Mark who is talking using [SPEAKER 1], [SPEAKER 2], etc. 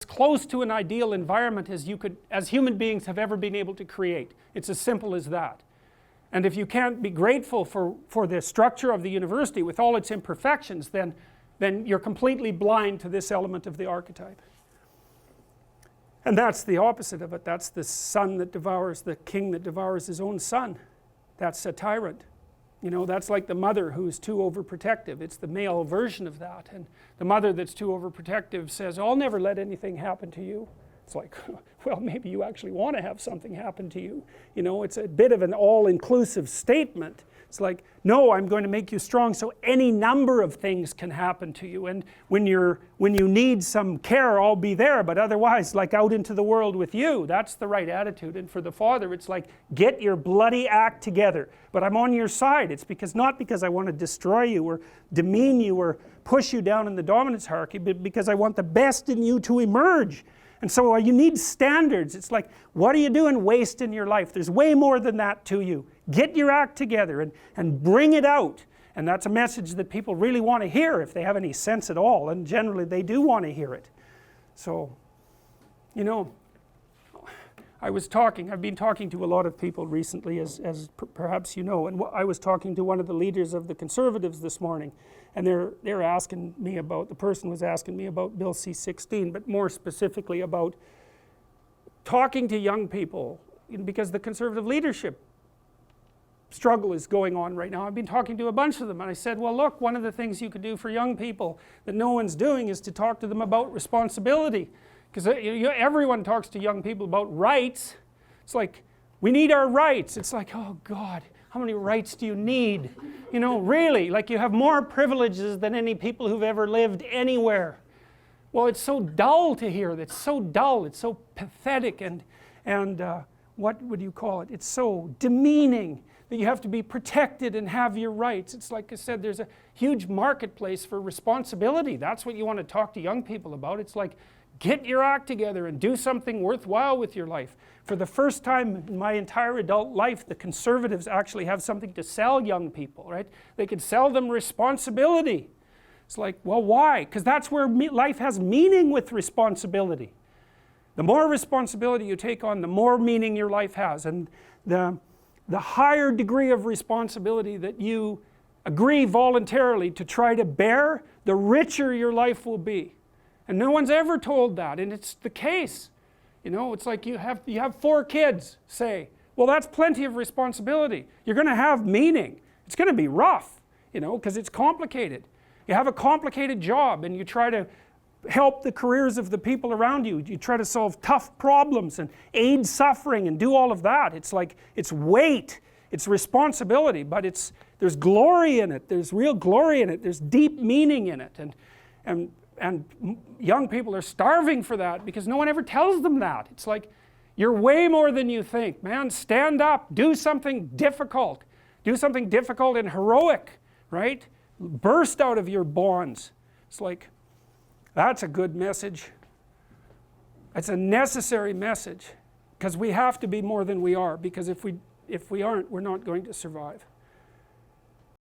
[SPEAKER 1] close to an ideal environment as human beings have ever been able to create. It's as simple as that. And if you can't be grateful for the structure of the university with all its imperfections, then you're completely blind to this element of the archetype. And that's the opposite of it. That's the son that devours, the king that devours his own son. That's a tyrant. You know, that's like the mother who's too overprotective. It's the male version of that. And the mother that's too overprotective says, I'll never let anything happen to you. It's like, well, maybe you actually want to have something happen to you. You know, it's a bit of an all-inclusive statement. It's like, no, I'm going to make you strong so any number of things can happen to you. And when you need some care, I'll be there. But otherwise, like out into the world with you. That's the right attitude. And for the father, it's like, get your bloody act together. But I'm on your side. It's not because I want to destroy you or demean you or push you down in the dominance hierarchy, but because I want the best in you to emerge. And so you need standards. It's like, what are you doing wasting your life? There's way more than that to you. Get your act together and bring it out. And that's a message that people really want to hear if they have any sense at all. And generally they do want to hear it. So, you know, I've been talking to a lot of people recently, as perhaps you know, and I was talking to one of the leaders of the Conservatives this morning, and they're asking me about, the person was asking me about Bill C-16, but more specifically about talking to young people, because the Conservative leadership struggle is going on right now. I've been talking to a bunch of them, and I said, well look, one of the things you could do for young people that no one's doing is to talk to them about responsibility. Because everyone talks to young people about rights. It's like, we need our rights. It's like, oh God, how many rights do you need? You know, really, like you have more privileges than any people who've ever lived anywhere. Well, it's so dull to hear that. It's so dull, it's so pathetic, and what would you call it? It's so demeaning that you have to be protected and have your rights. It's like I said, there's a huge marketplace for responsibility. That's what you want to talk to young people about. It's like, get your act together and do something worthwhile with your life. For the first time in my entire adult life, the Conservatives actually have something to sell young people, right? They could sell them responsibility. It's like, well, why? Because that's where life has meaning with responsibility. The more responsibility you take on, the more meaning your life has. And the higher degree of responsibility that you agree voluntarily to try to bear, the richer your life will be. And no one's ever told that, and it's the case. You know, it's like you have 4 kids, say. Well, that's plenty of responsibility. You're going to have meaning. It's going to be rough, you know, because it's complicated. You have a complicated job, and you try to help the careers of the people around you. You try to solve tough problems and aid suffering and do all of that. It's like, it's weight, it's responsibility, but there's glory in it. There's real glory in it. There's deep meaning in it. And young people are starving for that because no one ever tells them that. It's like, you're way more than you think, man. Stand up, do something difficult. Do something difficult and heroic, right? Burst out of your bonds. It's like, that's a good message. It's a necessary message, because we have to be more than we are, because if we aren't, we're not going to survive.